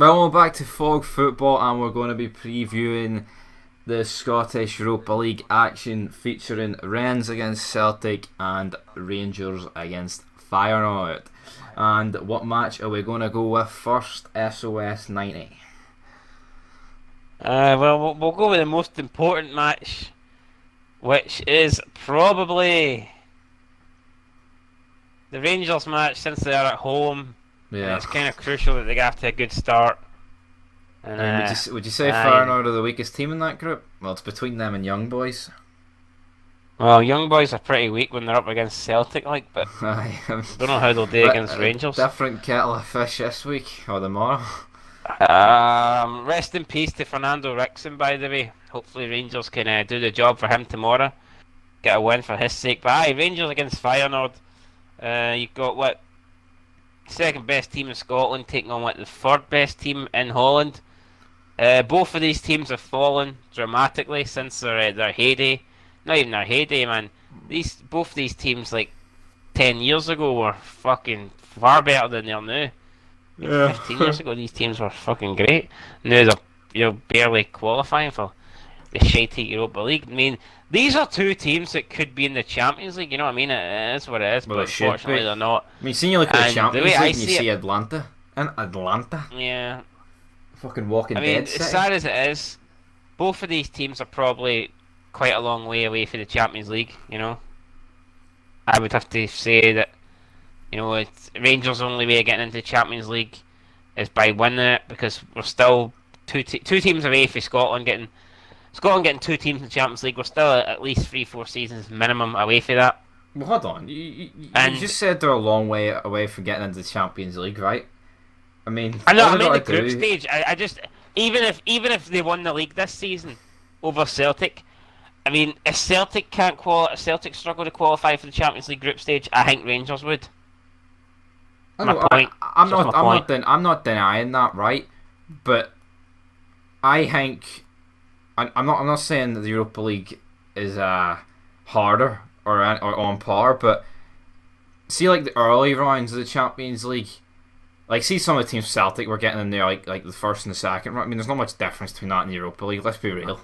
Well, we're back to Fog Football, and we're going to be previewing the Scottish Europa League action featuring Rennes against Celtic and Rangers against FEYENOORD. And what match are we going to go with first? SOS 90. We'll go with the most important match, which is probably the Rangers match since they are at home. And Yeah. it's kind of crucial that they get to a good start. And Would you say FEYENOORD are the weakest team in that group? Well, it's between them and Young Boys. well, young boys are pretty weak when they're up against Celtic, but Aye. don't know how they'll do against Rangers. Different kettle of fish this week or tomorrow. Rest in peace to Fernando Rickson, by the way. Hopefully Rangers can do the job for him tomorrow. Get a win for his sake. But aye, Rangers against FEYENOORD. You've got what? Second best team in Scotland taking on the third best team in Holland. Both of these teams have fallen dramatically since their heyday. Not even their heyday, man. Both of these teams 10 years ago were fucking far better than they are now. Yeah. 15 years ago, these teams were fucking great. Now they're barely qualifying for the shitty Europa League. I mean, these are two teams that could be in the Champions League. You know what I mean? It is what it is, Well, but unfortunately they're not. I mean, seeing you look at the And Champions the way I League and you see see it- Atlanta. And Atlanta. Yeah, Fucking Walking I mean, Dead as City. sad as it is, both of these teams are probably quite a long way away from the Champions League. You know, I would have to say that it's Rangers' only way of getting into the Champions League is by winning it, because we're still two teams away from Scotland getting two teams in the Champions League. We're still at least 3-4 seasons minimum away from that. Well, hold on. You And just said they're a long way away from getting into the Champions League, right? I mean, I know. all I they mean the gotta group do- stage. I just even if they won the league this season over Celtic, I mean, if Celtic struggle to qualify for the Champions League group stage, I think Rangers would. I My know, point. I'm Just not. my point. I'm not denying that, right? But I think I'm not. I'm not saying that the Europa League is harder or on par, but see, the early rounds of the Champions League. See some of the teams Celtic were getting in there, like the first and the second round. I mean, there's not much difference between that and the Europa League. Let's be real.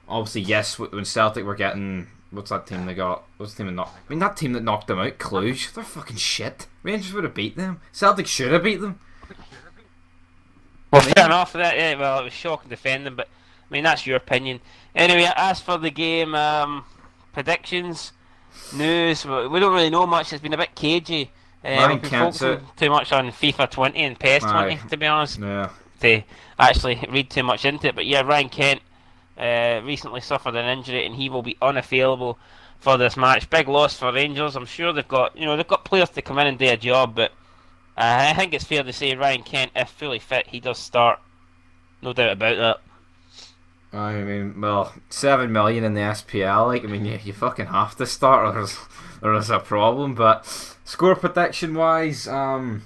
Obviously, yes, when Celtic were getting, what's that team they got? What's the team that knocked? I mean, that team that knocked them out, Cluj. They're fucking shit. Rangers would have beat them. Celtic should have beat them. Well, fair enough. That well, it was shocking defending, but I mean that's your opinion. Anyway, as for the game, predictions, news, we don't really know much. It's been a bit cagey. Ryan We've been Kent's focusing too much on FIFA 20 and PES 20, Aye. to be honest, Yeah. to actually read too much into it. But yeah, Ryan Kent recently suffered an injury and he will be unavailable for this match. Big loss for Rangers. I'm sure they've got players to come in and do a job, but I think it's fair to say Ryan Kent, if fully fit, he does start. No doubt about that. I mean, well, 7 million in the SPL. I mean, you fucking have to start, or there's a problem. But score prediction wise, I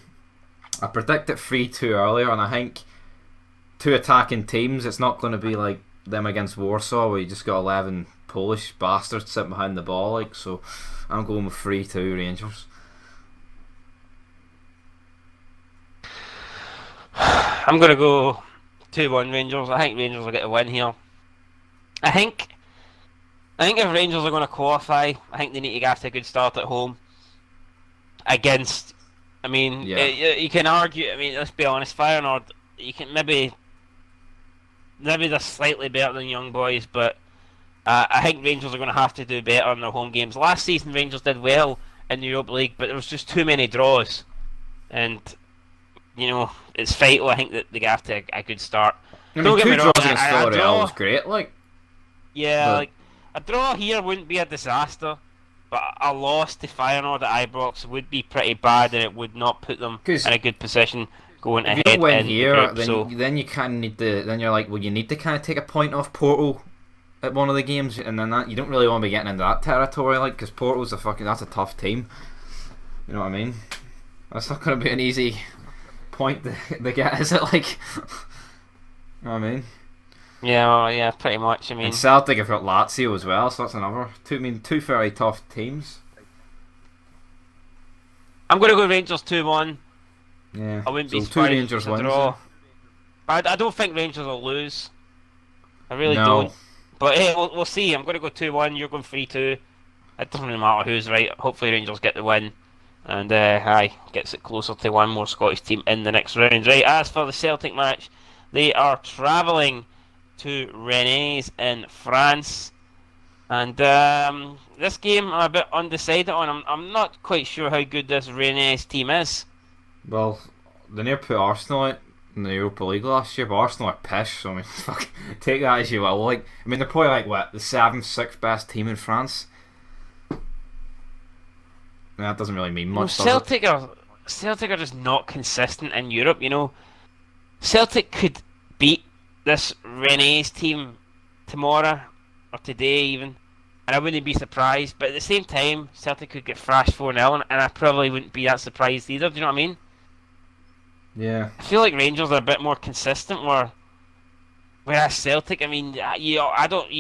predicted 3-2 earlier, and I think two attacking teams. It's not going to be like them against Warsaw, where you just got 11 Polish bastards sitting behind the ball. So, I'm going with 3-2 Rangers. I'm going to go 2-1 Rangers. I think Rangers will get a win here. I think if Rangers are going to qualify, I think they need to get a good start at home against. I mean, Yeah. you can argue. I mean, let's be honest, FEYENOORD. You can maybe they're slightly better than Young Boys, but I think Rangers are going to have to do better in their home games. Last season, Rangers did well in the Europa League, but there was just too many draws, and it's vital. I think that they get to a good start. I mean, Don't get two me wrong, draws against a Villarreal draw- was great. Yeah, But- a draw here wouldn't be a disaster, but a loss to Feyenoord at Ibrox would be pretty bad, and it would not put them 'Cause in a good position going if ahead you don't win in here, the group. then So then you kind of need to. Then you're like, well, you need to kind of take a point off Porto at one of the games, and then that you don't really want to be getting into that territory, because Porto's that's a tough team. You know what I mean? That's not going to be an easy point to get, is it? You know what I mean? yeah, pretty much. I mean, And Celtic have got Lazio as well, so that's another two very tough teams. I'm going to go Rangers 2-1. Yeah. I wouldn't be So two surprised if Rangers it's a wins. draw. But I don't think Rangers will lose. I really No. don't. But hey, we'll see. I'm going to go 2-1. You're going 3-2. It doesn't really matter who's right. Hopefully Rangers get the win. And aye, gets it closer to one more Scottish team in the next round. Right, as for the Celtic match, they are travelling to Rennes in France. And this game I'm a bit undecided on. I'm not quite sure how good this Rennes team is. Well, they near put Arsenal in the Europa League last year, but Arsenal are pish, so I mean, fuck, take that as you will. Like, I mean, they're probably like, what, the 7th, 6th best team in France? That doesn't really mean much, does it? Celtic are just not consistent in Europe, you know. Celtic could beat this Rennes team tomorrow or today even, and I wouldn't be surprised. But at the same time, Celtic could get thrashed 4-0, and I probably wouldn't be that surprised either. Do you know what I mean? Yeah. I feel like Rangers are a bit more consistent, whereas Celtic, I mean, you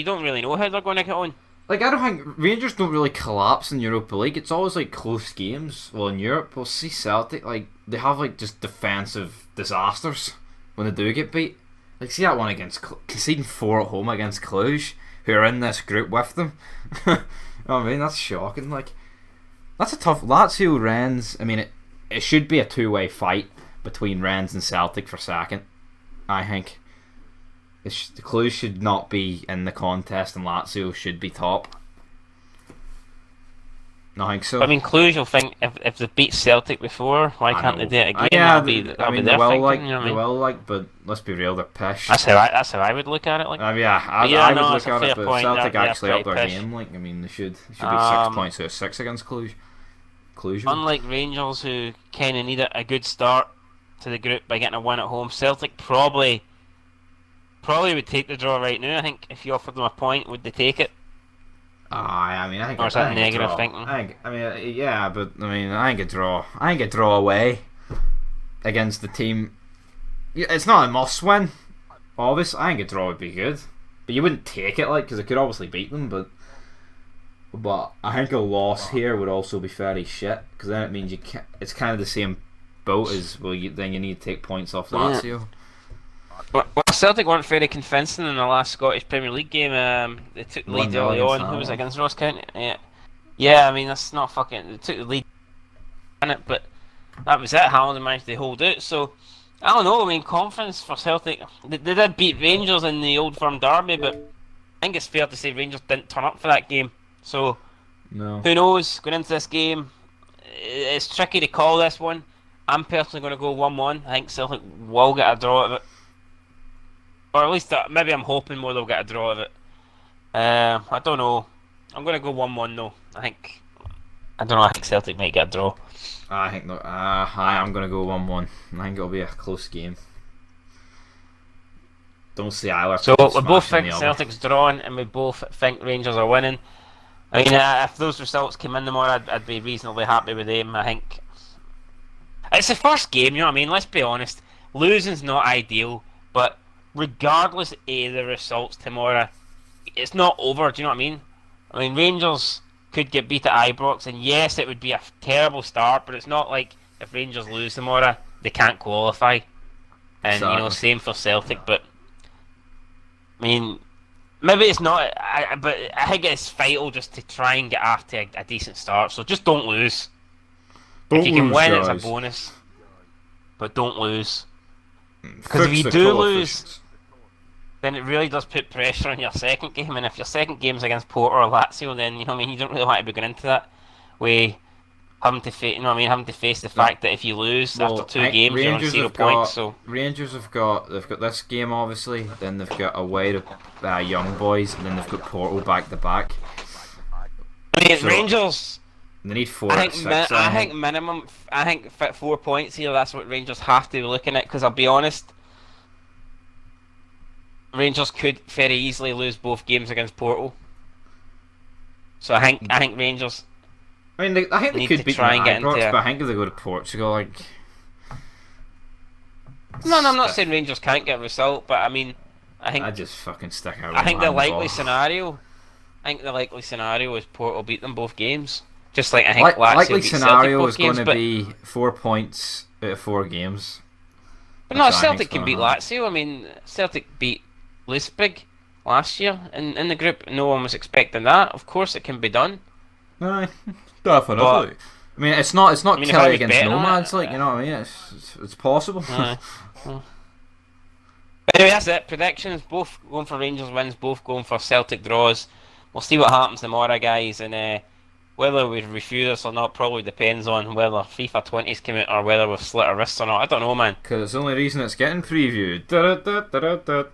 don't really know how they're going to get on. Like, I don't think Rangers don't really collapse in Europa League. It's always like close games. Well, in Europe, we'll see Celtic, like, they have like just defensive disasters when they do get beat. Like, see that one against conceding 4 at home against Cluj, who are in this group with them. I mean, that's shocking. Like, that's a tough Lazio Rennes. I mean, it should be a two-way fight between Rennes and Celtic for second. I think. The Cluj should not be in the contest, and Lazio should be top. I think so. I mean, Cluj will think if they beat Celtic before, why can't they do it again? Yeah, that'll be they their will thinking, like, you know what I they mean? will like, but let's be real, they're pish. That's how I would look at it. Like, Yeah, I would no, look it's a at fair it, but point. Celtic They're actually up pretty their pish. game. Like, I mean, they should be 6 points out of 6 against Cluj. Unlike Rangers, who kind of need a good start to the group by getting a win at home, Celtic probably would take the draw right now. I think if you offered them a point, would they take it? I mean, I think. Or is that I think negative a draw. thinking? I mean, yeah, but I mean, I think a draw. I think a draw away against the team. It's not a must win. Obviously, I think a draw would be good, but you wouldn't take it, like, because it could obviously beat them. But I think a loss here would also be fairly shit, because then it means you can't. It's kind of the same boat as then you need to take points off Lazio. Well, Celtic weren't very convincing in the last Scottish Premier League game. They took the lead early on. Who was against Ross County? Yeah. I mean, that's not fucking. They took the lead in it, but that was it. Hamilton managed to hold out. So I don't know. I mean, confidence for Celtic. They did beat Rangers in the Old Firm derby, but I think it's fair to say Rangers didn't turn up for that game. So no. Who knows? Going into this game, it's tricky to call this one. I'm personally going to go 1-1. I think Celtic will get a draw out of it. Or at least, maybe I'm hoping more they'll get a draw of it. I don't know. I'm going to go 1-1 though. I don't know, I think Celtic might get a draw. I think no. I'm going to go 1-1. I think it'll be a close game. Don't see either. So we both think Celtic's drawing, and we both think Rangers are winning. I mean, if those results came in tomorrow, I'd be reasonably happy with them. I think it's the first game, you know what I mean? Let's be honest. Losing's not ideal, but regardless of the results tomorrow, it's not over. Do you know what I mean? I mean, Rangers could get beat at Ibrox, and yes, it would be a terrible start, but it's not like if Rangers lose tomorrow, they can't qualify. And Exactly. Same for Celtic. But I mean, maybe it's not. But I think it's vital just to try and get after a decent start. So just don't lose. If you can win, it's a bonus. But don't lose. Because if you do lose, then it really does put pressure on your second game, and if your second game's against Porto or Lazio, then you don't really want to be going into that with having to face, having to face the fact that if you lose after 2 games, you're on 0 points. So Rangers they've got this game obviously, then they've got away to Young Boys, and then they've got Porto back to back. I mean, Rangers. They need 4 out of 6. I think minimum. I think 4 points here. That's what Rangers have to be looking at. Because I'll be honest, Rangers could very easily lose both games against Porto. So I think Rangers. I mean, I think they could beat Ibrox, but I think if they go to Portugal, like. No, I'm not saying Rangers can't get a result, but I mean, I just fucking stick out. I think the likely scenario. I think the likely scenario is Porto beat them both games. Just like I think likely beat scenario Celtic is going to but be 4 points out of 4 games. But That's no, what I think's Celtic can going to beat happen. Lazio. I mean, Celtic beat Leipzig last year in the group. No one was expecting that. Of course, it can be done. Aye, But definitely. I mean, it's not I mean, if I Kelly was against betting on nomads, it, like, you know what I mean? It's possible. uh, anyway, that's it. Predictions: both going for Rangers wins, both going for Celtic draws. We'll see what happens tomorrow, guys, and whether we refuse this or not probably depends on whether FIFA 20s come out or whether we've slit our wrists or not. I don't know, man. Because it's the only reason it's getting previewed. Da-da-da-da-da-da.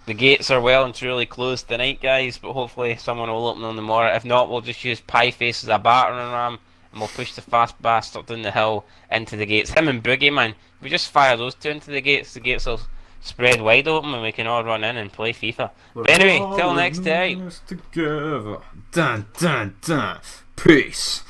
The gates are well and truly closed tonight, guys, but hopefully someone will open them tomorrow. If not, we'll just use Pie Face as a battering ram and we'll push the fast bastard down the hill into the gates. Him and Boogie, man. If we just fire those two into the gates will spread wide open and we can all run in and play FIFA. But anyway, till next time. Together. Dun, dun, dun. Peace.